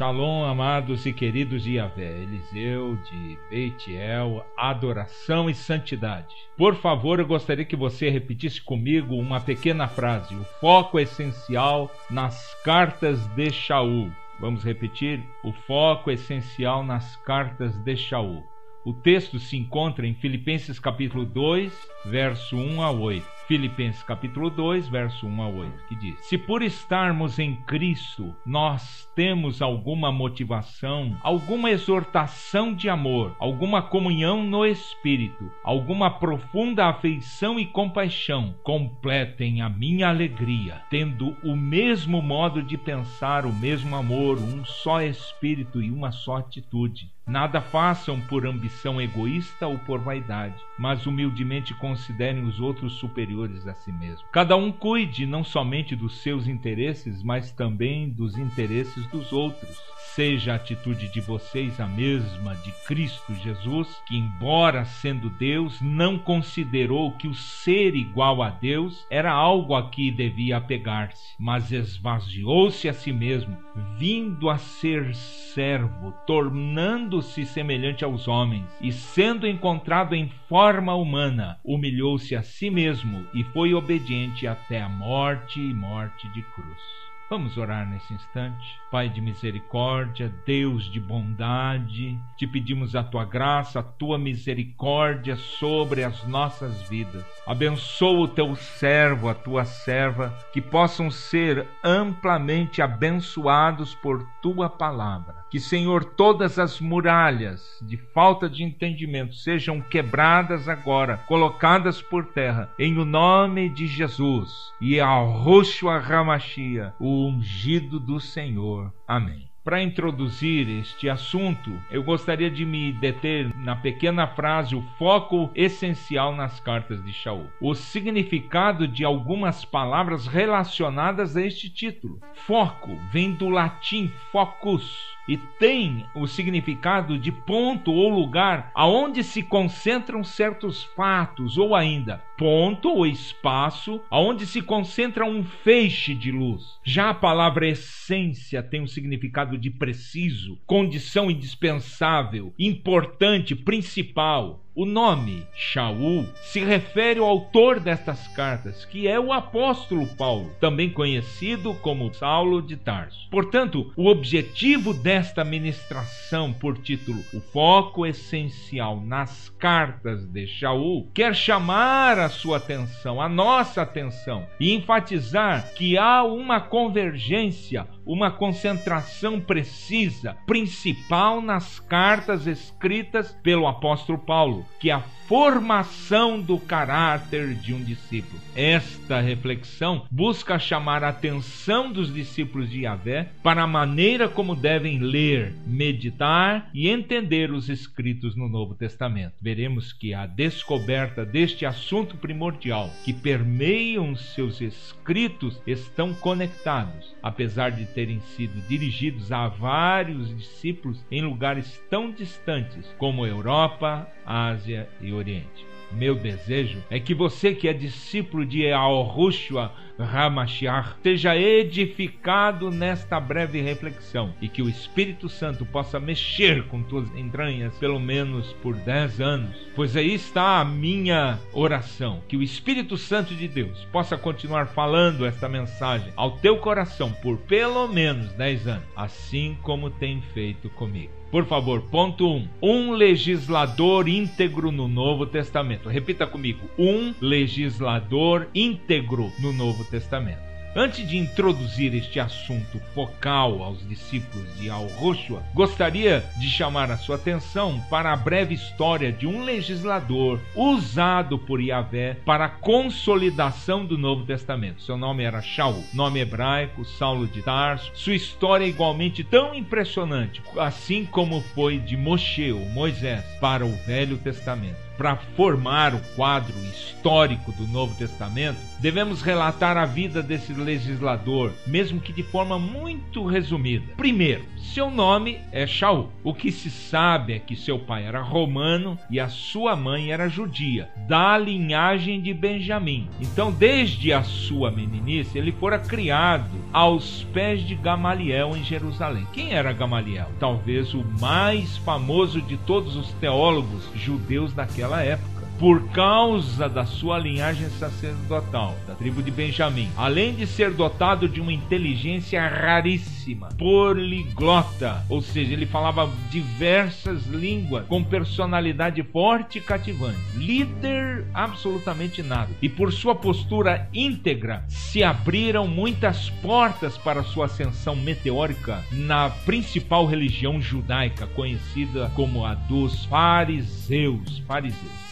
Shalom, amados e queridos de Yahvé, Eliseu de Beitiel, adoração e santidade. Por favor, eu gostaria que você repetisse comigo uma pequena frase, o foco essencial nas cartas de Shaul. Vamos repetir? O foco essencial nas cartas de Shaul. O texto se encontra em Filipenses capítulo 2, verso 1 a 8. Filipenses capítulo 2, verso 1 a 8, que diz: Se por estarmos em Cristo, nós temos alguma motivação, alguma exortação de amor, alguma comunhão no Espírito, alguma profunda afeição e compaixão, completem a minha alegria, tendo o mesmo modo de pensar, o mesmo amor, um só Espírito e uma só atitude. Nada façam por ambição egoísta ou por vaidade, mas humildemente considerem os outros superiores a si mesmo. Cada um cuide não somente dos seus interesses, mas também dos interesses dos outros. Seja a atitude de vocês a mesma de Cristo Jesus, que, embora sendo Deus, não considerou que o ser igual a Deus era algo a que devia apegar-se, mas esvaziou-se a si mesmo, vindo a ser servo, tornando-se semelhante aos homens, e sendo encontrado em forma humana, humilhou-se a si mesmo e foi obediente até a morte e morte de cruz. Vamos orar nesse instante. Pai de misericórdia, Deus de bondade, te pedimos a tua graça, a tua misericórdia sobre as nossas vidas. Abençoa o teu servo, a tua serva, que possam ser amplamente abençoados por tua palavra. Que, Senhor, todas as muralhas de falta de entendimento sejam quebradas agora, colocadas por terra, em o nome de Jesus. E ao Roshua Hamashia, o ungido do Senhor. Amém. Para introduzir este assunto, eu gostaria de me deter na pequena frase, o foco essencial nas cartas de Shaul. O significado de algumas palavras relacionadas a este título. Foco vem do latim focus e tem o significado de ponto ou lugar aonde se concentram certos fatos, ou ainda ponto ou espaço aonde se concentra um feixe de luz. Já a palavra essência tem um significado de preciso, condição indispensável, importante, principal. O nome Shaul se refere ao autor destas cartas, que é o apóstolo Paulo, também conhecido como Saulo de Tarso. Portanto, o objetivo desta ministração por título O Foco Essencial nas Cartas de Shaul quer chamar a sua atenção, a nossa atenção, e enfatizar que há uma convergência, uma concentração precisa, principal nas cartas escritas pelo apóstolo Paulo, que é a formação do caráter de um discípulo. Esta reflexão busca chamar a atenção dos discípulos de Yahvé para a maneira como devem ler, meditar e entender os escritos no Novo Testamento. Veremos que a descoberta deste assunto primordial que permeiam seus escritos estão conectados, apesar de terem sido dirigidos a vários discípulos em lugares tão distantes como Europa, Ásia e Oriente. Meu desejo é que você que é discípulo de Yahushua Hamashiach seja edificado nesta breve reflexão e que o Espírito Santo possa mexer com tuas entranhas pelo menos por 10 anos, pois aí está a minha oração, que o Espírito Santo de Deus possa continuar falando esta mensagem ao teu coração por pelo menos 10 anos, assim como tem feito comigo. Por favor, ponto 1. Um legislador íntegro no Novo Testamento. Repita comigo. Um legislador íntegro no Novo Testamento. Antes de introduzir este assunto focal aos discípulos de Yahushua, gostaria de chamar a sua atenção para a breve história de um legislador usado por Yahvé para a consolidação do Novo Testamento. Seu nome era Shaul, nome hebraico, Saulo de Tarso. Sua história é igualmente tão impressionante, assim como foi de Moshe, ou Moisés, para o Velho Testamento. para formar o quadro histórico do Novo Testamento, devemos relatar a vida desse legislador, mesmo que de forma muito resumida. Primeiro, seu nome é Shaul. O que se sabe é que seu pai era romano e a sua mãe era judia, da linhagem de Benjamim. Então, desde a sua meninice, ele fora criado aos pés de Gamaliel em Jerusalém. Quem era Gamaliel? Talvez o mais famoso de todos os teólogos judeus daquela época, por causa da sua linhagem sacerdotal, da tribo de Benjamim. Além de ser dotado de uma inteligência raríssima, poliglota, ou seja, ele falava diversas línguas, com personalidade forte e cativante, líder absolutamente nada. E por sua postura íntegra, se abriram muitas portas para sua ascensão meteórica na principal religião judaica, conhecida como a dos fariseus.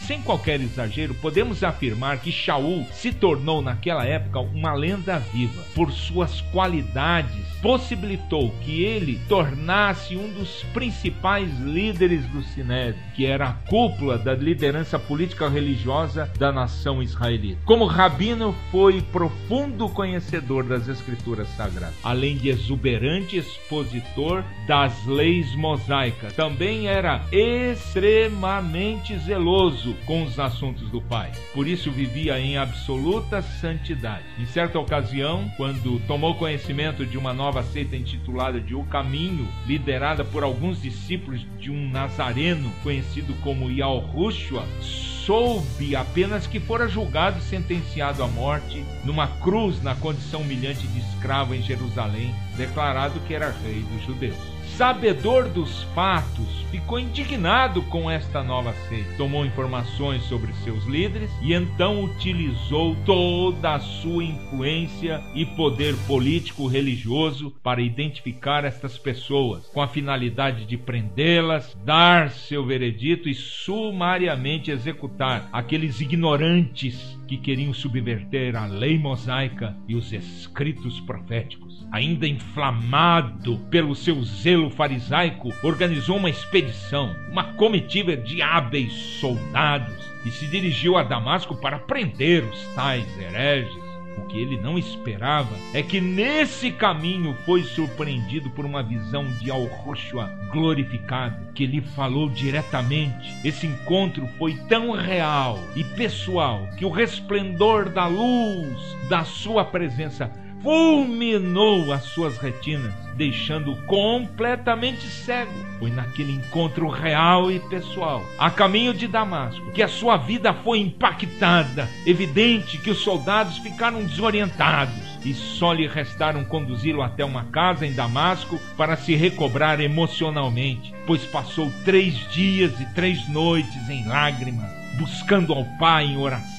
Sem qualquer exagero, podemos afirmar que Shaul se tornou naquela época uma lenda viva. Por suas qualidades, possibilitou que ele tornasse um dos principais líderes do Sinédrio, que era a cúpula da liderança política religiosa da nação israelita. Como rabino, foi profundo conhecedor das escrituras sagradas, além de exuberante expositor das leis mosaicas. Também era extremamente zeloso com os assuntos do Pai. Por isso vivia em absoluta santidade. Em certa ocasião, quando tomou conhecimento de uma nova seita intitulada de O Caminho, liderada por alguns discípulos de um nazareno conhecido como Yahushua, soube apenas que fora julgado e sentenciado à morte numa cruz na condição humilhante de escravo em Jerusalém, declarado que era rei dos judeus. Sabedor dos fatos, ficou indignado com esta nova seita, tomou informações sobre seus líderes e então utilizou toda a sua influência e poder político-religioso para identificar estas pessoas, com a finalidade de prendê-las, dar seu veredito e sumariamente executar aqueles ignorantes que queriam subverter a lei mosaica e os escritos proféticos. Ainda inflamado pelo seu zelo farisaico, organizou uma expedição, uma comitiva de hábeis soldados e se dirigiu a Damasco para prender os tais hereges. O que ele não esperava é que nesse caminho foi surpreendido por uma visão de Yahushua glorificado, que lhe falou diretamente. Esse encontro foi tão real e pessoal que o resplendor da luz da sua presença fulminou as suas retinas, deixando-o completamente cego. Foi naquele encontro real e pessoal, a caminho de Damasco, que a sua vida foi impactada. Evidente que os soldados ficaram desorientados e só lhe restaram conduzi-lo até uma casa em Damasco para se recobrar emocionalmente, pois passou 3 dias e 3 noites em lágrimas, buscando ao Pai em oração.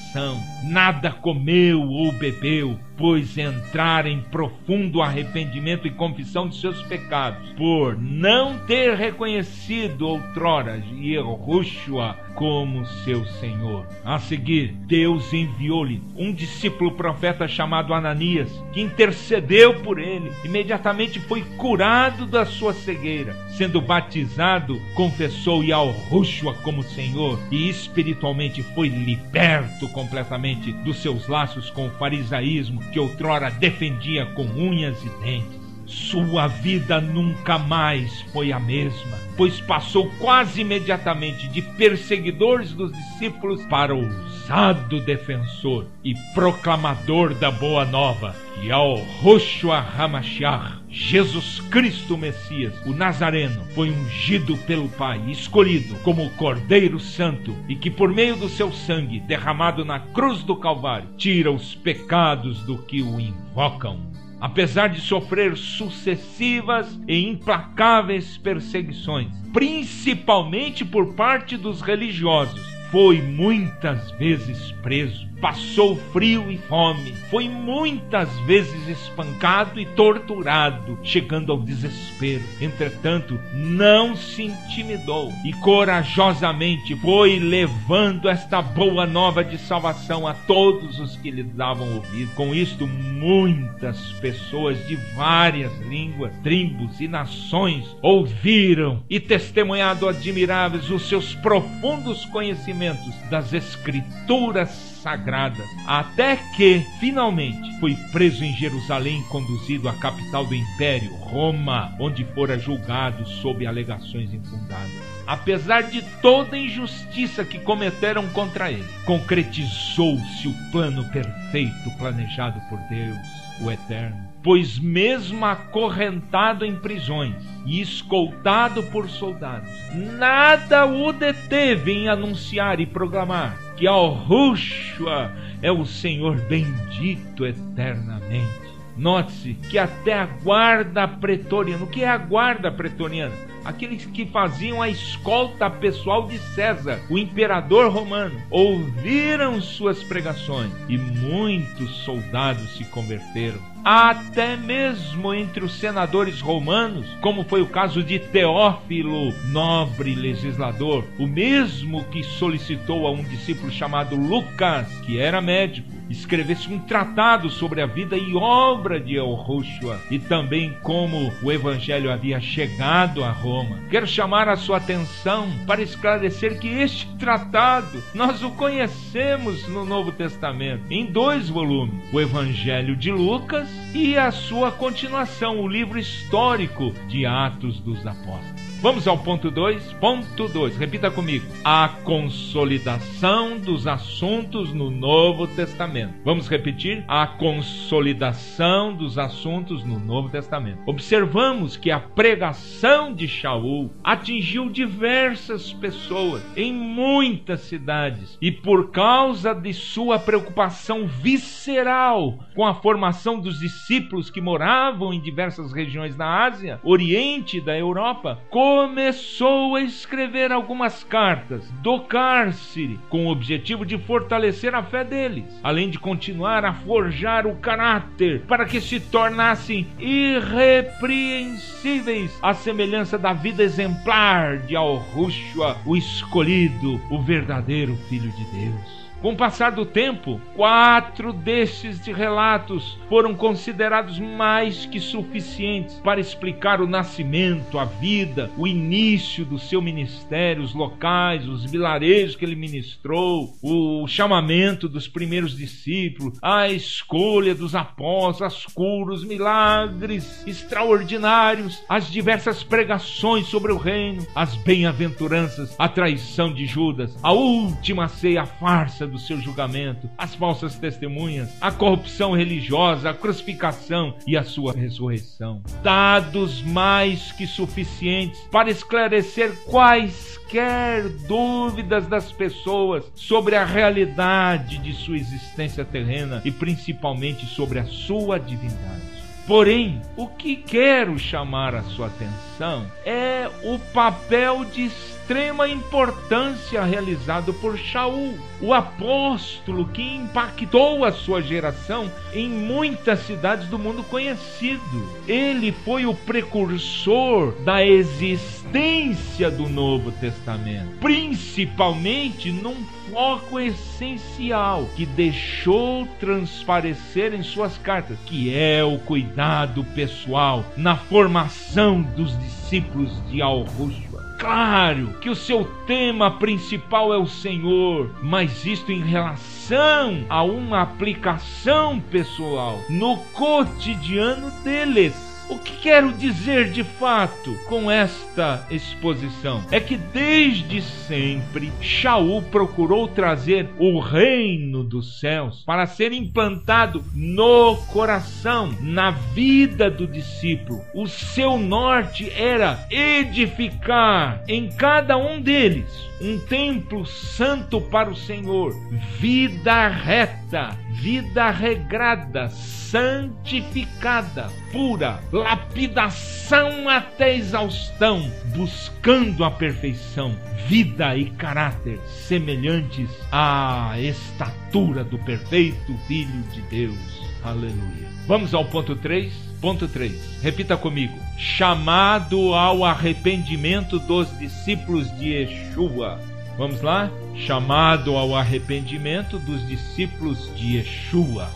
Nada comeu ou bebeu, pois entrara em profundo arrependimento e confissão de seus pecados, por não ter reconhecido outrora Yahushua como seu Senhor. A seguir, Deus enviou-lhe um discípulo profeta chamado Ananias, que intercedeu por ele. Imediatamente foi curado da sua cegueira. Sendo batizado, confessou Yahushua como Senhor e espiritualmente foi liberto completamente dos seus laços com o farisaísmo que outrora defendia com unhas e dentes. Sua vida nunca mais foi a mesma, pois passou quase imediatamente de perseguidores dos discípulos para ousado defensor e proclamador da Boa Nova, Yahushua HaMashiach, Jesus Cristo Messias, o Nazareno, foi ungido pelo Pai, escolhido como o Cordeiro Santo, e que por meio do seu sangue derramado na cruz do Calvário tira os pecados do que o invocam. Apesar de sofrer sucessivas e implacáveis perseguições, principalmente por parte dos religiosos, foi muitas vezes preso. passou frio e fome, foi muitas vezes espancado e torturado, chegando ao desespero. Entretanto, não se intimidou e corajosamente foi levando esta boa nova de salvação a todos os que lhe davam ouvido. Com isto, muitas pessoas de várias línguas, tribos e nações ouviram e testemunhado admiráveis os seus profundos conhecimentos das Escrituras sagradas, até que, finalmente, foi preso em Jerusalém e conduzido à capital do Império, Roma, onde fora julgado sob alegações infundadas. Apesar de toda a injustiça que cometeram contra ele, concretizou-se o plano perfeito planejado por Deus, o Eterno. Pois mesmo acorrentado em prisões e escoltado por soldados, nada o deteve em anunciar e proclamar que Yahushua é o Senhor bendito eternamente. Note-se que até a guarda pretoriana, o que é a guarda pretoriana? Aqueles que faziam a escolta pessoal de César, o imperador romano, ouviram suas pregações e muitos soldados se converteram. Até mesmo entre os senadores romanos, como foi o caso de Teófilo, nobre legislador, o mesmo que solicitou a um discípulo chamado Lucas, que era médico, escrevesse um tratado sobre a vida e obra de Yahushua e também como o evangelho havia chegado a Roma. Quero chamar a sua atenção para esclarecer que este tratado nós o conhecemos no Novo Testamento em 2 volumes, o Evangelho de Lucas e a sua continuação, o livro histórico de Atos dos Apóstolos. Vamos ao ponto 2. Ponto 2. Repita comigo. A consolidação dos assuntos no Novo Testamento. Vamos repetir? A consolidação dos assuntos no Novo Testamento. Observamos que a pregação de Shaul atingiu diversas pessoas em muitas cidades e por causa de sua preocupação visceral com a formação dos discípulos que moravam em diversas regiões da Ásia, Oriente e da Europa, começou a escrever algumas cartas do cárcere com o objetivo de fortalecer a fé deles, além de continuar a forjar o caráter para que se tornassem irrepreensíveis à semelhança da vida exemplar de Yahushua, o escolhido, o verdadeiro Filho de Deus. Com o passar do tempo, 4 destes relatos foram considerados mais que suficientes para explicar o nascimento, a vida, o início do seu ministério, os locais, os vilarejos que ele ministrou, o chamamento dos primeiros discípulos, a escolha dos apóstolos, as curas, os milagres extraordinários, as diversas pregações sobre o reino, as bem-aventuranças, a traição de Judas, a última ceia, a farsa do seu julgamento, as falsas testemunhas, a corrupção religiosa, a crucificação e a sua ressurreição. Dados mais que suficientes para esclarecer quaisquer dúvidas das pessoas sobre a realidade de sua existência terrena e principalmente sobre a sua divindade. Porém, o que quero chamar a sua atenção é o papel de extrema importância realizado por Shaul, o apóstolo que impactou a sua geração em muitas cidades do mundo conhecido. Ele foi o precursor da existência do Novo Testamento, principalmente num foco essencial que deixou transparecer em suas cartas, que é o cuidado pessoal na formação dos discípulos de Yahushua. Claro que o seu tema principal é o Senhor, mas isto em relação a uma aplicação pessoal no cotidiano deles. O que quero dizer de fato com esta exposição? É que desde sempre Shaul procurou trazer o reino dos céus para ser implantado no coração, na vida do discípulo. O seu norte era edificar em cada um deles um templo santo para o Senhor, vida reta, vida regrada, santificada, pura, lapidação até exaustão, buscando a perfeição, vida e caráter semelhantes à estatura do perfeito Filho de Deus. Aleluia. Vamos ao ponto 3. Ponto 3. Repita comigo. Chamado ao arrependimento dos discípulos de Yeshua. Vamos lá? Chamado ao arrependimento dos discípulos de Yeshua.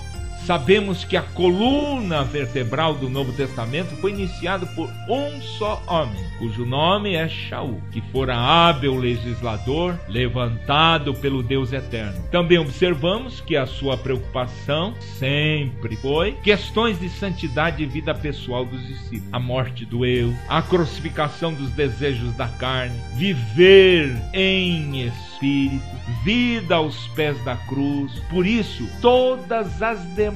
Sabemos que a coluna vertebral do Novo Testamento foi iniciada por um só homem, cujo nome é Shaul, que fora hábil legislador, levantado pelo Deus Eterno. Também observamos que a sua preocupação sempre foi questões de santidade e vida pessoal dos discípulos. A morte do eu, a crucificação dos desejos da carne, viver em espírito, vida aos pés da cruz. Por isso, todas as demais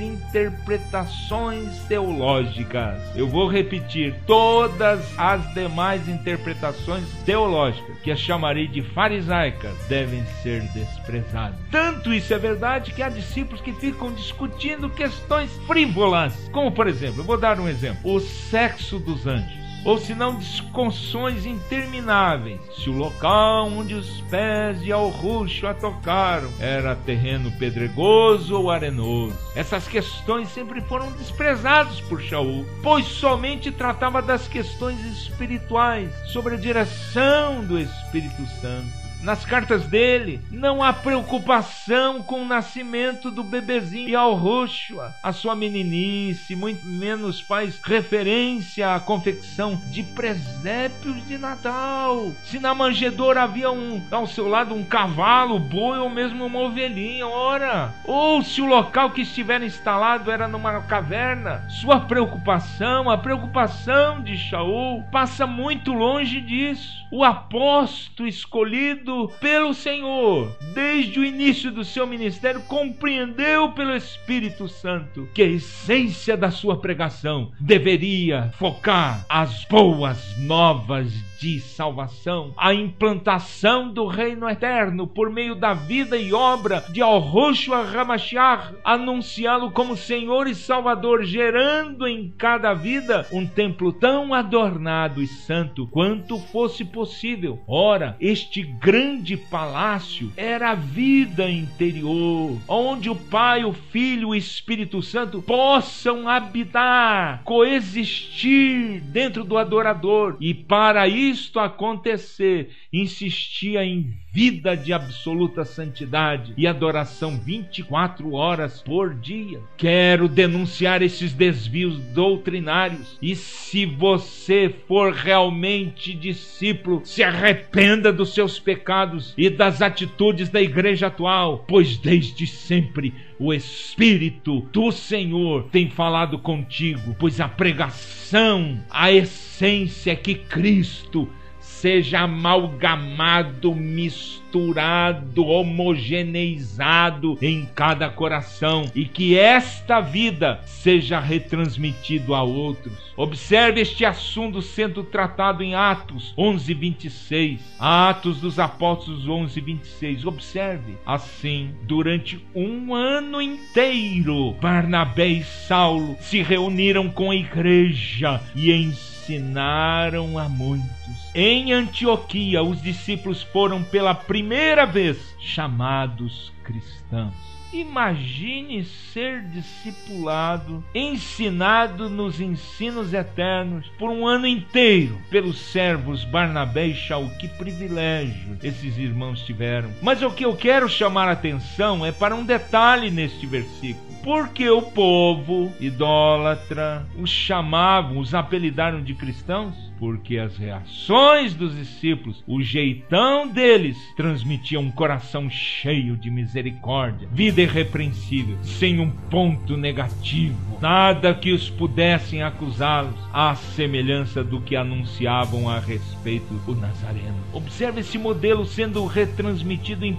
interpretações teológicas, eu vou repetir, todas as demais interpretações teológicas, que as chamarei de farisaicas, devem ser desprezadas. Tanto isso é verdade que há discípulos que ficam discutindo questões frívolas, como por exemplo, eu vou dar um exemplo, o sexo dos anjos. Ou se não, discussões intermináveis, se o local onde os pés de Yahushua tocaram era terreno pedregoso ou arenoso. Essas questões sempre foram desprezadas por Shaul, pois somente tratava das questões espirituais, sobre a direção do Espírito Santo. Nas cartas dele, não há preocupação com o nascimento do bebezinho Yahushua, a sua meninice, muito menos faz referência à confecção de presépios de Natal. Se na manjedoura havia ao seu lado um cavalo, boi ou mesmo uma ovelhinha, ora. Ou se o local que estiver instalado era numa caverna, sua preocupação, a preocupação de Shaul, passa muito longe disso. O apóstolo escolhido pelo Senhor, desde o início do seu ministério, compreendeu pelo Espírito Santo que a essência da sua pregação deveria focar as boas novas de salvação, a implantação do reino eterno por meio da vida e obra de Yahushua HaMashiach, anunciá-lo como Senhor e Salvador, gerando em cada vida um templo tão adornado e santo quanto fosse possível. Ora, este grande palácio era a vida interior, onde o Pai, o Filho e o Espírito Santo possam habitar, coexistir dentro do adorador. E para isto acontecer, insistia em vida de absoluta santidade e adoração 24 horas por dia. Quero denunciar esses desvios doutrinários, e se você for realmente discípulo, se arrependa dos seus pecados e das atitudes da igreja atual, pois desde sempre o Espírito do Senhor tem falado contigo, pois a pregação, a essência é que Cristo seja amalgamado, misturado, homogeneizado em cada coração, e que esta vida seja retransmitido a outros. Observe este assunto sendo tratado em Atos 11:26. Atos dos Apóstolos 11:26. Observe. Assim, durante um ano inteiro, Barnabé e Saulo se reuniram com a igreja e ensinaram a muitos. Em Antioquia, os discípulos foram pela primeira vez chamados cristãos. Imagine ser discipulado, ensinado nos ensinos eternos por um ano inteiro pelos servos Barnabé e Shaul. Que privilégio esses irmãos tiveram. Mas o que eu quero chamar a atenção é para um detalhe neste versículo. Porque o povo idólatra os chamavam, os apelidaram de cristãos? Porque as reações dos discípulos, o jeitão deles, transmitiam um coração cheio de misericórdia, vida irrepreensível, sem um ponto negativo, nada que os pudessem acusá-los, à semelhança do que anunciavam a respeito do Nazareno. Observe esse modelo sendo retransmitido em 1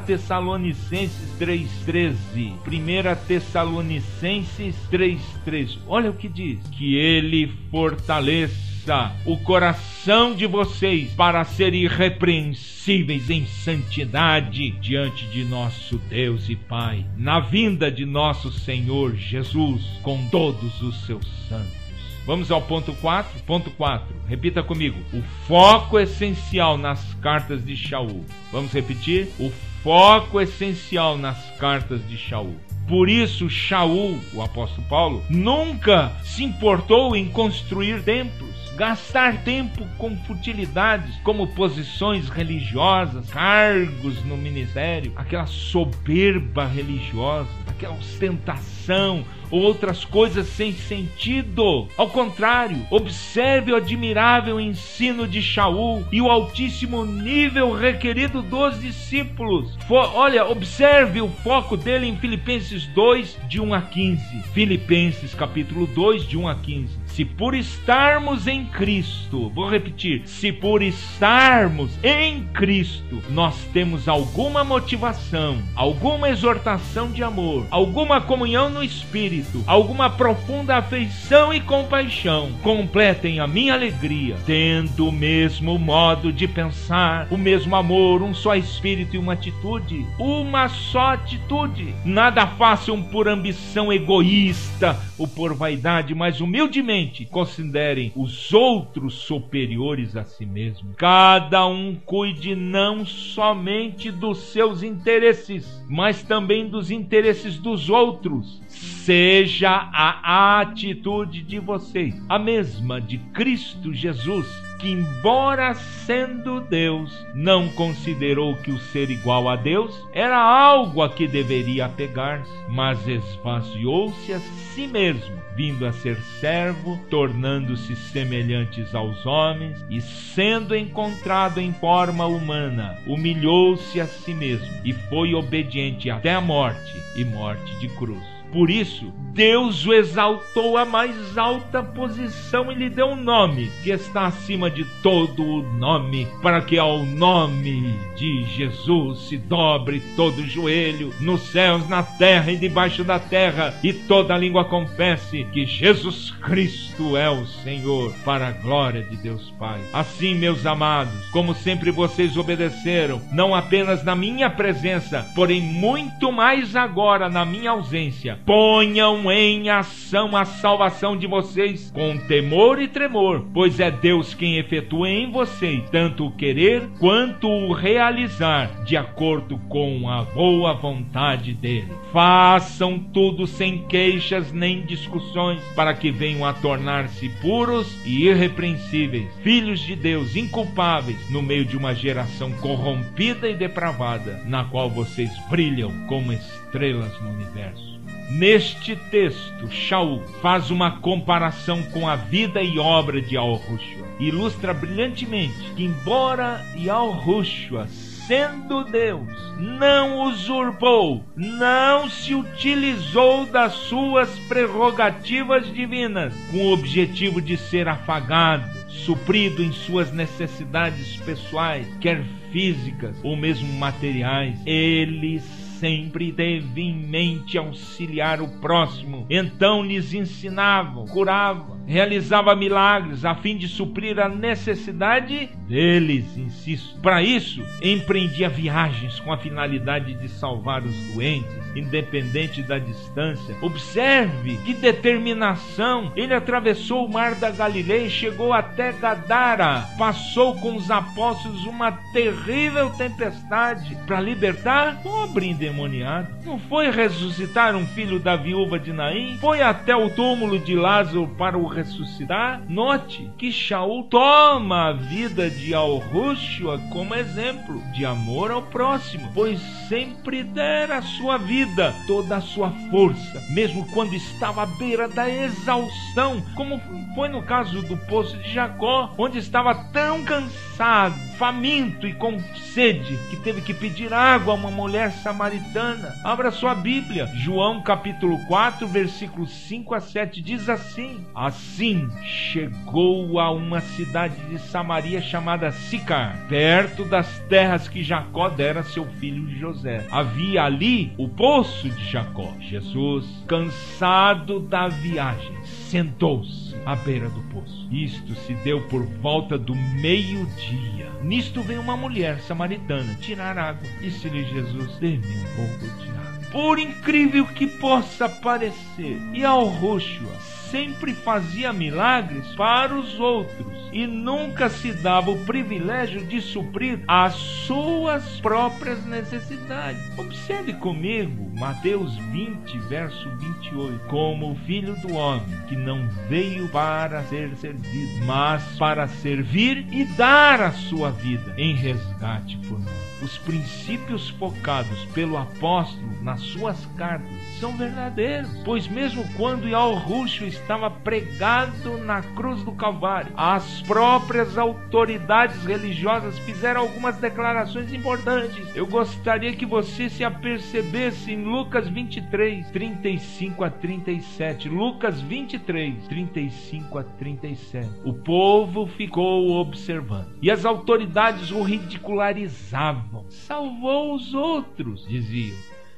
Tessalonicenses 3,13. 1 Tessalonicenses 3,13. Olha o que diz: que ele fortaleça força o coração de vocês para serem irrepreensíveis em santidade diante de nosso Deus e Pai, na vinda de nosso Senhor Jesus com todos os seus santos. Vamos ao ponto 4. Ponto 4. Repita comigo. O foco essencial nas cartas de Shaul. Vamos repetir? O foco essencial nas cartas de Shaul. Por isso, Shaul, o apóstolo Paulo, nunca se importou em construir templos, gastar tempo com futilidades como posições religiosas, cargos no ministério, aquela soberba religiosa, aquela ostentação ou outras coisas sem sentido. Ao contrário, observe o admirável ensino de Shaul e o altíssimo nível requerido dos discípulos. Olha, observe o foco dele em Filipenses 2, de 1 a 15. Filipenses capítulo 2, de 1 a 15. Se por estarmos em Cristo, vou repetir, se por estarmos em Cristo, nós temos alguma motivação, alguma exortação de amor, alguma comunhão no Espírito, alguma profunda afeição e compaixão, completem a minha alegria, tendo o mesmo modo de pensar, o mesmo amor, um só Espírito e uma atitude, uma só atitude. Nada façam por ambição egoísta ou por vaidade, mas humildemente considerem os outros superiores a si mesmo. Cada um cuide não somente dos seus interesses, mas também dos interesses dos outros. Seja a atitude de vocês a mesma de Cristo Jesus, que, embora sendo Deus, não considerou que o ser igual a Deus era algo a que deveria apegar-se, mas esvaziou-se a si mesmo, vindo a ser servo, tornando-se semelhantes aos homens, e sendo encontrado em forma humana, humilhou-se a si mesmo e foi obediente até a morte, e morte de cruz. Por isso, Deus o exaltou à mais alta posição e lhe deu um nome que está acima de todo o nome, para que ao nome de Jesus se dobre todo o joelho, nos céus, na terra e debaixo da terra, e toda língua confesse que Jesus Cristo é o Senhor, para a glória de Deus Pai. Assim, meus amados, como sempre vocês obedeceram, não apenas na minha presença, porém muito mais agora na minha ausência, ponham em ação a salvação de vocês com temor e tremor, pois é Deus quem efetua em vocês tanto o querer quanto o realizar, de acordo com a boa vontade dele. Façam tudo sem queixas nem discussões, para que venham a tornar-se puros e irrepreensíveis, filhos de Deus, inculpáveis, no meio de uma geração corrompida e depravada, na qual vocês brilham como estrelas no universo. Neste texto, Shaul faz uma comparação com a vida e obra de Yahushua. Ilustra brilhantemente que, embora Yahushua, sendo Deus, não usurpou, não se utilizou das suas prerrogativas divinas com o objetivo de ser afagado, suprido em suas necessidades pessoais, quer físicas ou mesmo materiais. Ele sempre teve em mente auxiliar o próximo. Então lhes ensinava, curava, realizava milagres a fim de suprir a necessidade deles, insisto. Para isso, empreendia viagens com a finalidade de salvar os doentes, independente da distância. Observe que determinação! Ele atravessou o mar da Galileia e chegou até Gadara. Passou com os apóstolos uma terrível tempestade para libertar pobre endemoniado. Não foi ressuscitar um filho da viúva de Naim? Foi até o túmulo de Lázaro para o ressuscitar? Note que Shaul toma a vida de Yahushua como exemplo de amor ao próximo, pois sempre dera a sua vida, toda a sua força, mesmo quando estava à beira da exaustão, como foi no caso do poço de Jacó, onde estava tão cansado, faminto e com sede, que teve que pedir água a uma mulher samaritana. Abra sua Bíblia, João capítulo 4, versículos 5 a 7, diz assim: assim chegou a uma cidade de Samaria chamada Sicar, perto das terras que Jacó dera a seu filho José. Havia ali o poço de Jacó. Jesus, cansado da viagem, sentou-se à beira do poço. Isto se deu por volta do meio-dia. Nisto veio uma mulher samaritana tirar água. Disse-lhe Jesus: dê-me um pouco de água. Por incrível que possa parecer, Yahushua sempre fazia milagres para os outros e nunca se dava o privilégio de suprir as suas próprias necessidades. Observe comigo Mateus 20, verso 28. Como o Filho do Homem, que não veio para ser servido, mas para servir e dar a sua vida em resgate por nós. Os princípios focados pelo apóstolo nas suas cartas são verdadeiros, pois mesmo quando Yahushua estava pregado na cruz do Calvário, as próprias autoridades religiosas fizeram algumas declarações importantes. Eu gostaria que você se apercebesse em Lucas 23, 35 a 37. Lucas 23, 35 a 37. O povo ficou observando e as autoridades o ridicularizavam. Salvou os outros, diziam.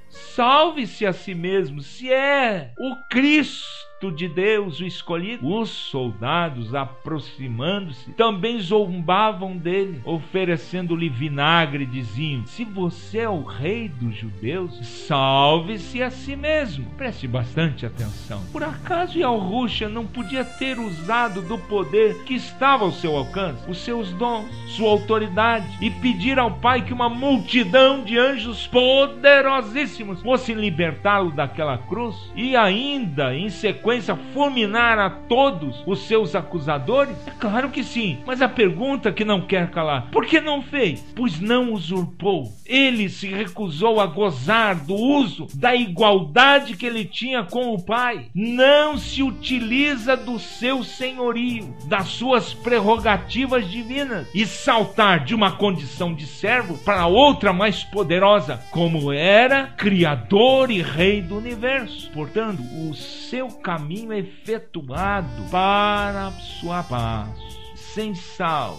Salve-se a si mesmo, se é o Cristo de Deus, o escolhido. Os soldados, aproximando-se, também zombavam dele, oferecendo-lhe vinagre, diziam: se você é o rei dos judeus, salve-se a si mesmo. Preste bastante atenção. Por acaso Yahushua não podia ter usado do poder que estava ao seu alcance, os seus dons, sua autoridade, e pedir ao Pai que uma multidão de anjos poderosíssimos fosse libertá-lo daquela cruz e ainda, em sequência, fulminar a todos os seus acusadores? É claro que sim, mas a pergunta que não quer calar: por que não fez? Pois não usurpou. Ele se recusou a gozar do uso da igualdade que ele tinha com o Pai. Não se utiliza do seu senhorio, das suas prerrogativas divinas, e saltar de uma condição de servo para outra mais poderosa, como era Criador e Rei do Universo. Portanto, o seu caminho efetuado para a sua paz, sem sal,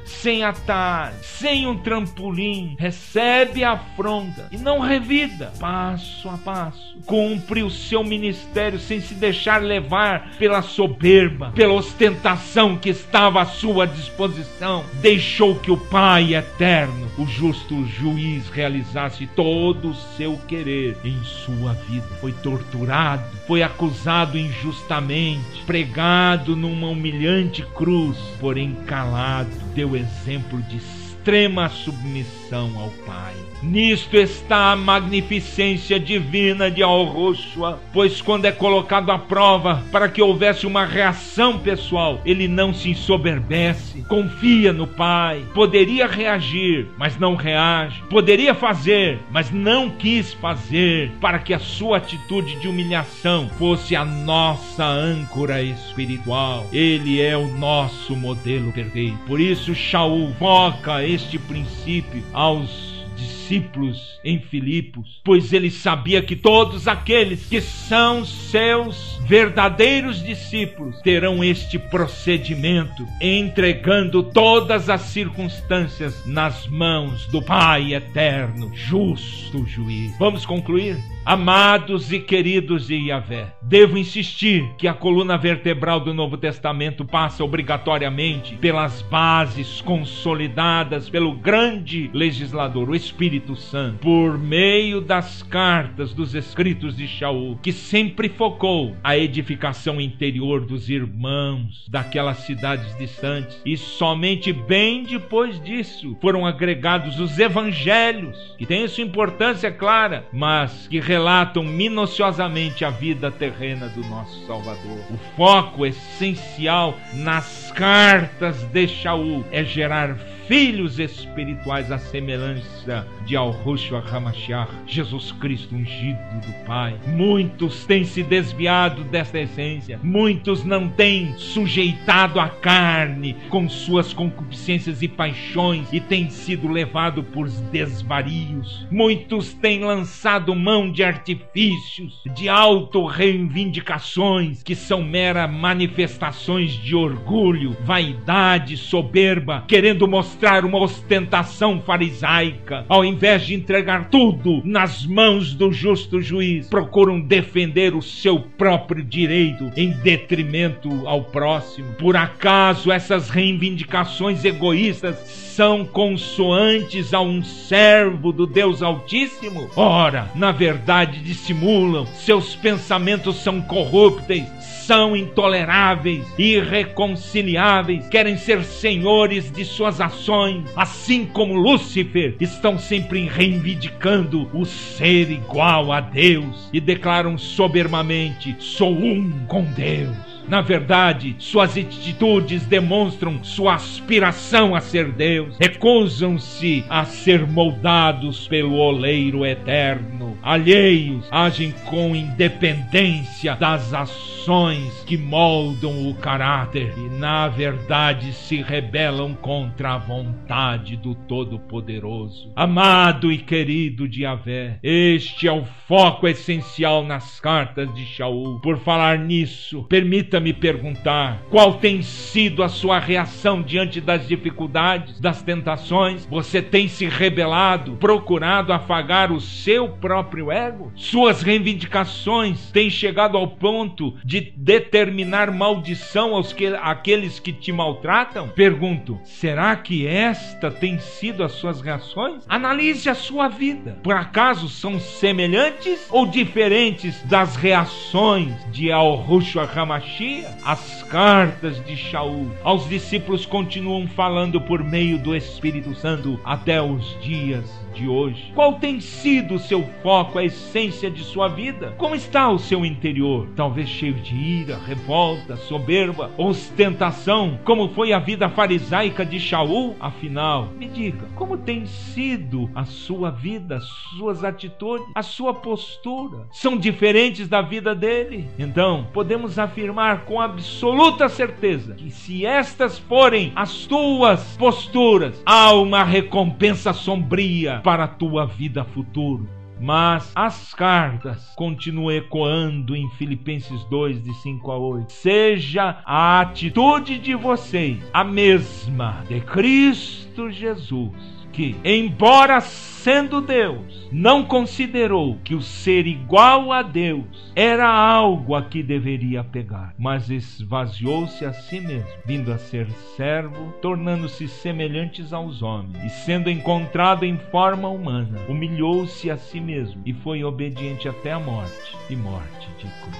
sem atalho, sem um trampolim, recebe a afronta e não revida, passo a passo, cumpre o seu ministério sem se deixar levar pela soberba, pela ostentação que estava à sua disposição. Deixou que o Pai eterno, o justo juiz, realizasse todo o seu querer em sua vida. Foi torturado, foi acusado injustamente, pregado numa humilhante cruz, porém calado, deu exemplo de extrema submissão ao Pai. Nisto está a magnificência divina de Yahushua, pois quando é colocado à prova para que houvesse uma reação pessoal, ele não se ensoberbece, confia no Pai. Poderia reagir, mas não reage. Poderia fazer, mas não quis fazer, para que a sua atitude de humilhação fosse a nossa âncora espiritual. Ele é o nosso modelo perfeito. Por isso Shaul foca este princípio aos discípulos em Filipos, pois ele sabia que todos aqueles que são seus verdadeiros discípulos terão este procedimento, entregando todas as circunstâncias nas mãos do Pai eterno, justo juiz. Vamos concluir? Amados e queridos de Yahvé, devo insistir que a coluna vertebral do Novo Testamento passa obrigatoriamente pelas bases consolidadas pelo grande legislador, o Espírito Santo, por meio das cartas dos escritos de Shaul, que sempre focou a edificação interior dos irmãos daquelas cidades distantes, e somente bem depois disso foram agregados os evangelhos, que têm sua importância clara, mas que relatam minuciosamente a vida terrena do nosso Salvador. O foco essencial nas cartas de Shaul é gerar filhos espirituais à semelhança de Yahushua HaMashiach, Jesus Cristo ungido do Pai. Muitos têm se desviado desta essência, muitos não têm sujeitado a carne com suas concupiscências e paixões e têm sido levados por desvarios. Muitos têm lançado mão de artifícios, de auto-reivindicações que são meras manifestações de orgulho, vaidade, soberba, querendo mostrar uma ostentação farisaica. Ao invés de entregar tudo nas mãos do justo juiz, procuram defender o seu próprio direito em detrimento ao próximo. Por acaso essas reivindicações egoístas são consoantes a um servo do Deus Altíssimo? Ora, na verdade dissimulam, seus pensamentos são corruptos, são intoleráveis, irreconciliáveis, querem ser senhores de suas ações, assim como Lúcifer, estão sempre reivindicando o ser igual a Deus e declaram soberbamente: sou um com Deus. Na verdade, suas atitudes demonstram sua aspiração a ser Deus. Recusam-se a ser moldados pelo oleiro eterno. Alheios, agem com independência das ações que moldam o caráter e, na verdade, se rebelam contra a vontade do Todo-Poderoso. Amado e querido de Yahvé, este é o foco essencial nas cartas de Shaul. Por falar nisso, permita-me perguntar: qual tem sido a sua reação diante das dificuldades, das tentações? Você tem se rebelado, procurado afagar o seu próprio ego? Suas reivindicações têm chegado ao ponto de determinar maldição àqueles que te maltratam? Pergunto: será que esta tem sido as suas reações? Analise a sua vida. Por acaso são semelhantes ou diferentes das reações de Yahushua HaMashiach? As cartas de Shaul aos discípulos continuam falando por meio do Espírito Santo até os dias de hoje. Qual tem sido o seu foco, a essência de sua vida? Como está o seu interior? Talvez cheio de ira, revolta, soberba, ostentação, como foi a vida farisaica de Shaul? Afinal, me diga, como tem sido a sua vida, as suas atitudes, a sua postura? São diferentes da vida dele? Então, podemos afirmar com absoluta certeza que se estas forem as tuas posturas, há uma recompensa sombria para a tua vida futura. Mas as cartas continuam ecoando em Filipenses 2, de 5 a 8. Seja a atitude de vocês a mesma de Cristo Jesus, que, embora sendo Deus, não considerou que o ser igual a Deus era algo a que deveria pegar, mas esvaziou-se a si mesmo, vindo a ser servo, tornando-se semelhantes aos homens, e sendo encontrado em forma humana, humilhou-se a si mesmo e foi obediente até a morte, e morte de cruz.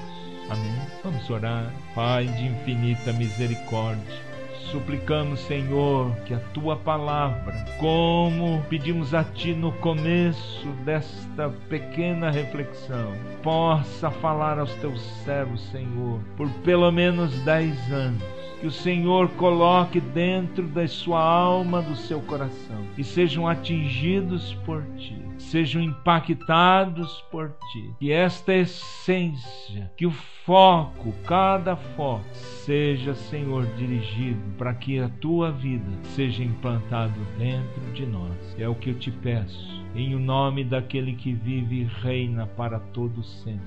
Amém? Vamos orar. Pai de infinita misericórdia, suplicamos, Senhor, que a Tua palavra, como pedimos a Ti no começo desta pequena reflexão, possa falar aos Teus servos, Senhor, por pelo menos 10 anos. Que o Senhor coloque dentro da sua alma, do seu coração, e sejam atingidos por Ti, sejam impactados por Ti. Que esta essência, que o foco, cada foco, seja, Senhor, dirigido para que a Tua vida seja implantado dentro de nós. É o que eu te peço, em o nome daquele que vive e reina para todo sempre,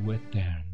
o Eterno.